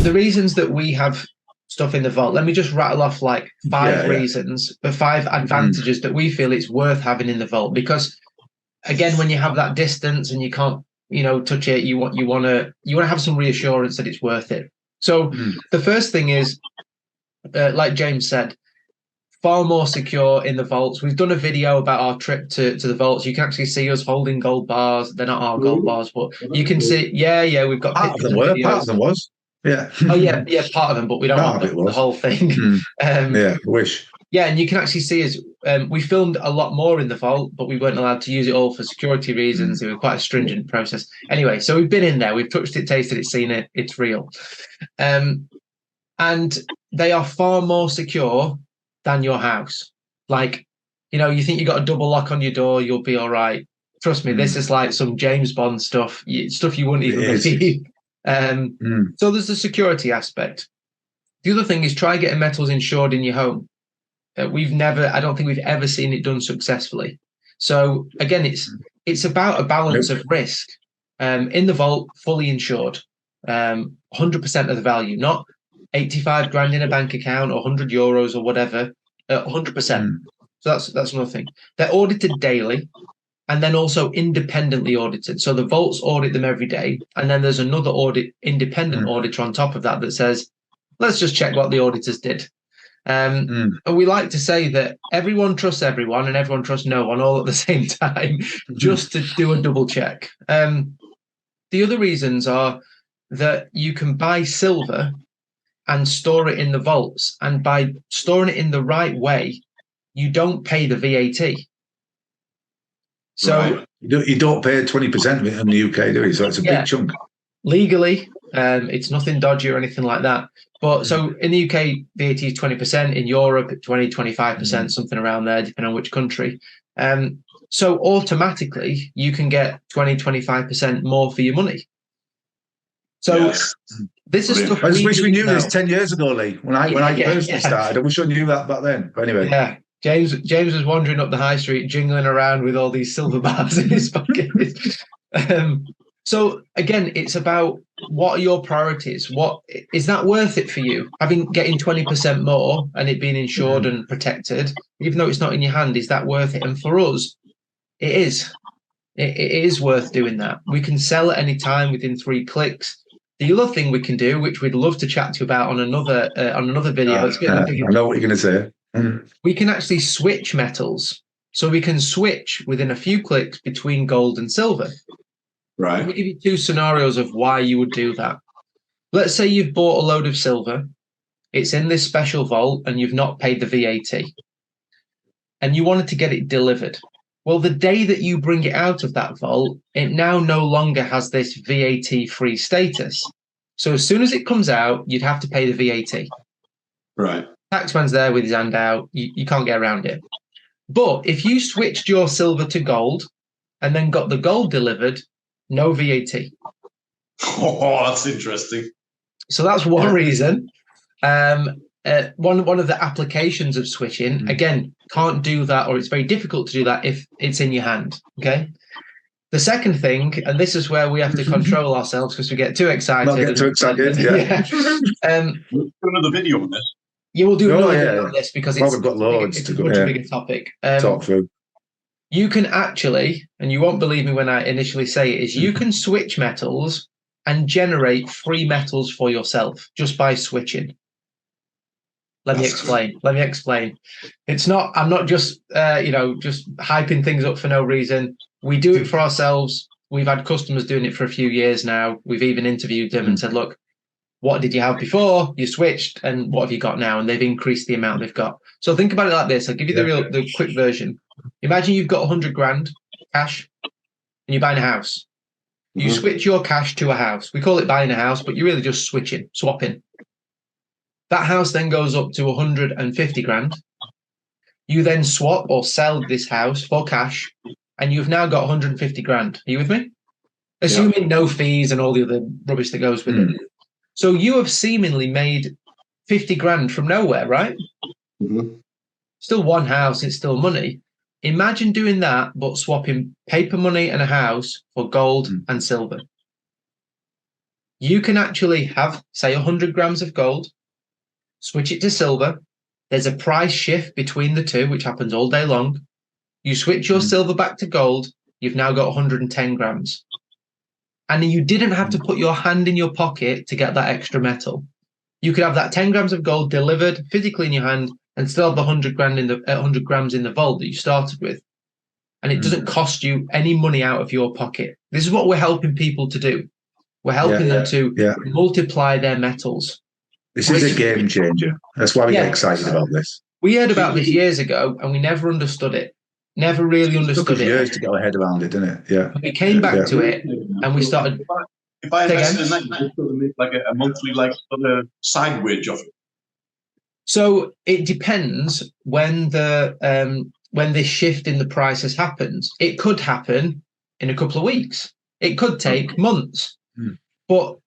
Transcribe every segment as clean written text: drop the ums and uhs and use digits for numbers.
the reasons that we have stuff in the vault, let me just rattle off like five reasons, the five advantages that we feel it's worth having in the vault. Because again, when you have that distance and you can't, touch it, you want to have some reassurance that it's worth it. So the first thing is, like James said, far more secure in the vaults. We've done a video about our trip to the vaults. You can actually see us holding gold bars. They're not our gold bars, but you can see. Yeah, we've got part of them were. Part of them was. Yeah. Oh yeah, part of them, but we don't want the whole thing. Yeah, wish. Yeah, and you can actually see us. We filmed a lot more in the vault, but we weren't allowed to use it all for security reasons. It was quite a stringent process. Anyway, so we've been in there. We've touched it, tasted it, seen it. It's real. And they are far more secure than your house. Like, you think you got a double lock on your door, you'll be all right. Trust me, this is like some James Bond stuff you wouldn't even believe. So there's the security aspect. The other thing is try getting metals insured in your home. I don't think we've ever seen it done successfully. So again, it's about a balance of risk. In the vault, fully insured, 100% of the value, not 85 grand in a bank account or 100 euros or whatever, 100%. So that's another thing. They're audited daily and then also independently audited. So the vaults audit them every day. And then there's another independent auditor on top of that says, let's just check what the auditors did. And we like to say that everyone trusts everyone and everyone trusts no one all at the same time, just to do a double check. The other reasons are that you can buy silver and store it in the vaults. And by storing it in the right way, you don't pay the VAT. So you don't pay 20% of it in the UK, do you? So it's a big chunk. Legally, it's nothing dodgy or anything like that. But so in the UK, VAT is 20%. In Europe, 20-25%, something around there, depending on which country. So automatically, you can get 20-25% more for your money. So this is stuff. I just wish we knew this 10 years ago, Lee. When I personally started, I wish I knew that back then. But anyway, James was wandering up the high street, jingling around with all these silver bars in his pocket. So again, it's about what are your priorities? What is that worth it for you? Getting 20% more and it being insured and protected, even though it's not in your hand, is that worth it? And for us, it is. It is worth doing that. We can sell at any time within 3 clicks. The other thing we can do, which we'd love to chat to you about on another video, I know what you're going to say. We can actually switch metals. So we can switch within a few clicks between gold and silver. Right. Let me give you 2 scenarios of why you would do that. Let's say you've bought a load of silver. It's in this special vault and you've not paid the VAT. And you wanted to get it delivered. Well, the day that you bring it out of that vault, it now no longer has this VAT-free status. So as soon as it comes out, you'd have to pay the VAT. Right. Taxman's there with his hand out. You can't get around it. But if you switched your silver to gold and then got the gold delivered, no VAT. Oh, that's interesting. So that's one reason. One of the applications of switching, again, can't do that, or it's very difficult to do that if it's in your hand. Okay. The second thing, and this is where we have to control ourselves because we get too excited. Not get too excited. Yeah. We'll do another video on this. You will do another video on this because we've got loads it's a much bigger topic. Talk through. You can actually, and you won't believe me when I initially say it, is you can switch metals and generate free metals for yourself just by switching. Let me explain. It's not, I'm not just, just hyping things up for no reason. We do it for ourselves. We've had customers doing it for a few years now. We've even interviewed them and said, look, what did you have before you switched and what have you got now? And they've increased the amount they've got. So think about it like this. I'll give you the quick version. Imagine you've got 100 grand cash and you're buying a house. You switch your cash to a house. We call it buying a house, but you're really just swapping. That house then goes up to 150 grand. You then swap or sell this house for cash, and you've now got 150 grand. Are you with me? Assuming no fees and all the other rubbish that goes with it. So you have seemingly made 50 grand from nowhere, right? Still one house, it's still money. Imagine doing that, but swapping paper money and a house for gold and silver. you can actually have, say, 100 grams of gold, switch it to silver. There's a price shift between the two, which happens all day long. You switch your silver back to gold, you've now got 110 grams. And you didn't have to put your hand in your pocket to get that extra metal. You could have that 10 grams of gold delivered physically in your hand and still have the 100 grams in the vault that you started with. And it doesn't cost you any money out of your pocket. This is what we're helping people to do. We're helping them to multiply their metals. This is a game changer. That's why we get excited about this. We heard about this years ago and we never understood it. Never really understood it. It took us years to get our head around it, didn't it? Yeah. We came back to it and we started. If I invested in that, you could make like a monthly, like sort of side wage of it. So it depends when this shift in the price has happened. It could happen in a couple of weeks. It could take months. But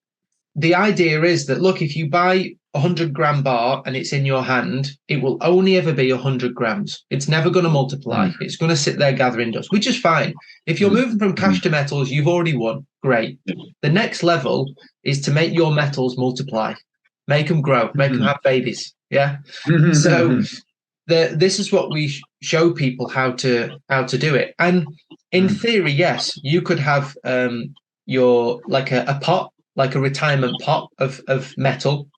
the idea is that, look, if you buy 100 gram bar and it's in your hand, it will only ever be 100 grams. It's never going to multiply. It's going to sit there gathering dust, which is fine. If you're moving from cash to metals, you've already won. Great. The next level is to make your metals multiply, make them grow, make them have babies. Yeah. So this is what we show people how to do it. And in theory, yes, you could have your like a pot, like a retirement pot of metal.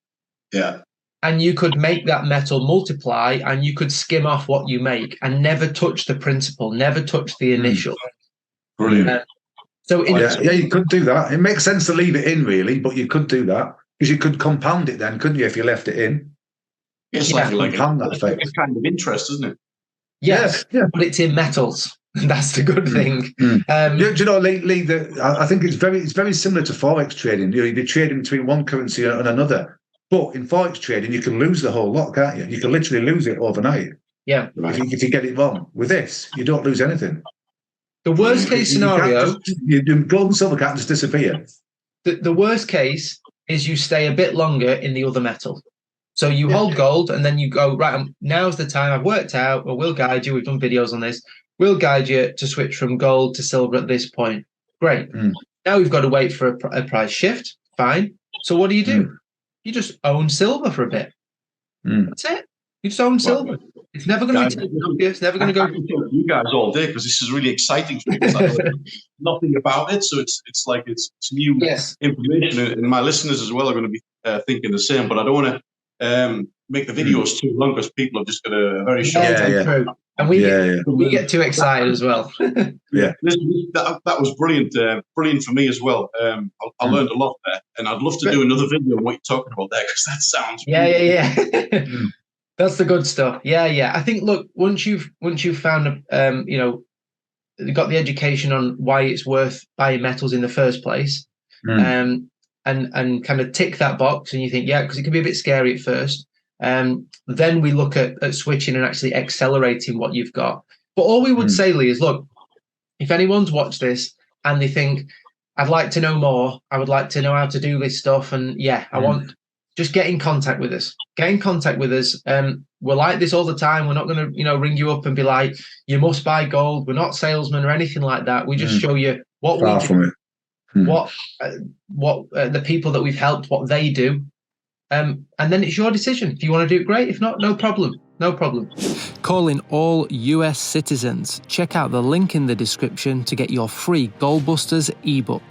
Yeah. And you could make that metal multiply and you could skim off what you make and never touch the principal, never touch the initial. Brilliant. You could do that. It makes sense to leave it in, really, but you could do that because you could compound it then, couldn't you, if you left it in? It's like a kind of interest, isn't it? Yes, but it's in metals. That's the good thing. Do you know, Lee, I think it's very similar to Forex trading. You know, you're trading between one currency and another. But in Forex trading, you can lose the whole lot, can't you? You can literally lose it overnight. Yeah. If you get it wrong. With this, you don't lose anything. The worst case scenario... gold and silver can't just disappear. The worst case is you stay a bit longer in the other metal. So you hold gold and then you go, right, now's the time. I've worked out, or we'll guide you. We've done videos on this. We'll guide you to switch from gold to silver at this point. Great. Now we've got to wait for a price shift. Fine. So what do? You just own silver for a bit. That's it. You just own silver. It's never going to be taken off you. It's never going to go. I can talk to you guys all day because this is really exciting for me. I know nothing about it, so it's like it's new information, and my listeners as well are going to be thinking the same. But I don't want to make the videos too long because people have just got a very short. True. And we get too excited as well. That was brilliant. Brilliant for me as well. I learned a lot there, and I'd love to do another video on what you're talking about there because that sounds. That's the good stuff. I think, look, once you've found got the education on why it's worth buying metals in the first place, and kind of tick that box, and you think, because it can be a bit scary at first. Then we look at switching and actually accelerating what you've got. But all we would say, Lee, is look, if anyone's watched this and they think, I'd like to know more, I would like to know how to do this stuff, and I want, just get in contact with us. Get in contact with us. We're like this all the time. We're not going to, ring you up and be like, you must buy gold. We're not salesmen or anything like that. We just show you what we do, what the people that we've helped, what they do. And then it's your decision. If you want to do it, great. If not, no problem. No problem. Calling all US citizens. Check out the link in the description to get your free Gold Busters ebook.